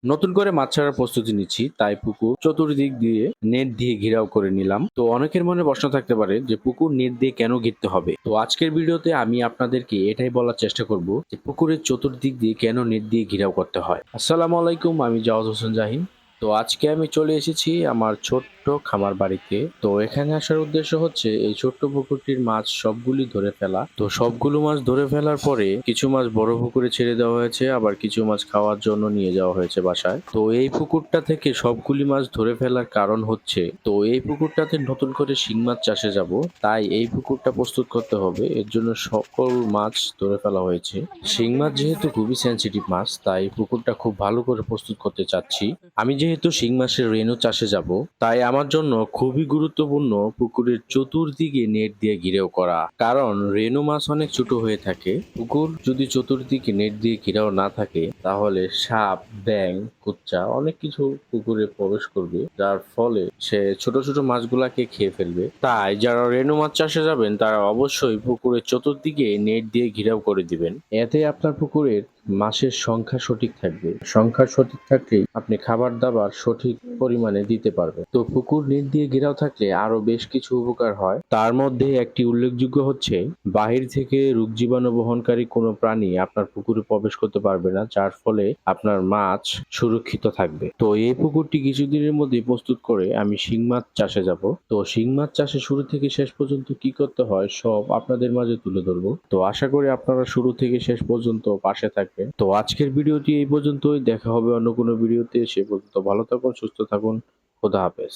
নতুন করে মাছ ছাড়ার প্রস্তুতি নিচ্ছি, তাই পুকুর চতুর্দিক দিয়ে নেট দিয়ে ঘেরাও করে নিলাম। তো অনেকের মনে প্রশ্ন থাকতে পারে যে পুকুর নেট দিয়ে কেন ঘিরতে হবে। তো আজকের ভিডিওতে আমি আপনাদেরকে এটাই বলার চেষ্টা করব যে পুকুরের চতুর্দিক দিয়ে কেন নেট দিয়ে ঘেরাও করতে হয়। আসসালামু আলাইকুম, আমি জাওয়াদ হোসেন জাহিন। তো আজকে আমি চলে এসেছি আমার ছোট্ট খামার বাড়িতে। তো এখানে আসার উদ্দেশ্য হচ্ছে এই ছোট্ট পুকুরটির মাছ সবগুলি ধরে ফেলা। তো সবগুলো মাছ ধরে ফেলার পরে কিছু মাছ বড় পুকুরে ছেড়ে দেওয়া হয়েছে, আবার কিছু মাছ খাওয়ার জন্য নিয়ে যাওয়া হয়েছে বাসায়। তো এই পুকুরটা থেকে সবগুলি মাছ ধরে ফেলার কারণ হচ্ছে, তো এই পুকুরটাতে নতুন করে শিং মাছ চাষে যাব, তাই এই পুকুরটা প্রস্তুত করতে হবে। এর জন্য সকল মাছ ধরে ফেলা হয়েছে। শিং মাছ যেহেতু খুবই সেনসিটিভ মাছ, তাই পুকুরটা খুব ভালো করে প্রস্তুত করতে চাচ্ছি। আমি যেহেতু শিং মাছের রেনু চাষে যাব, তাই আমার জন্য খুবই গুরুত্বপূর্ণ পুকুরের চতুর্দিকে নেট দিয়ে ঘিরেও করা। কারণ রেনু মাছ অনেক ছোট হয়ে থাকে। পুকুর যদি চতুর্দিকে নেট দিয়ে ঘিরাও না থাকে, তাহলে সাপ, ব্যাঙ, কুচ্চা অনেক কিছু পুকুরে প্রবেশ করবে, যার ফলে সে ছোট ছোট মাছগুলাকে খেয়ে ফেলবে। তাই যারা রেনু মাছ চাষে যাবেন, তারা অবশ্যই পুকুরের চতুর্দিকে নেট দিয়ে ঘিরাও করে দিবেন। এতে আপনার পুকুরের মাছের সংখ্যা সঠিক থাকবে। সংখ্যা সঠিক থাকলেই আপনি খাবার দাবার সঠিক পরিমাণে দিতে পারবেন। তো পুকুর নেট দিয়ে ঘেরাও থাকলে আরো বেশ কিছু উপকার হয়। তার মধ্যে একটি উল্লেখযোগ্য হচ্ছে, বাহির থেকে রোগ জীবাণু বহনকারী কোনো প্রাণী আপনার পুকুরে প্রবেশ করতে পারবে না, যার ফলে আপনার মাছ সুরক্ষিত থাকবে। তো এই পুকুরটি কিছুদিনের মধ্যেই প্রস্তুত করে আমি শিং মাছ চাষে যাব। তো শিং মাছ চাষে শুরু থেকে শেষ পর্যন্ত কি করতে হয় সব আপনাদের মাঝে তুলে ধরবো। তো আশা করি আপনারা শুরু থেকে শেষ পর্যন্ত পাশে থাকবেন। তো আজকের ভিডিওটি এই পর্যন্তই। দেখা হবে অন্য কোনো ভিডিওতে। সে পর্যন্ত ভালো থাকুন, সুস্থ থাকুন। খোদা হাফেজ।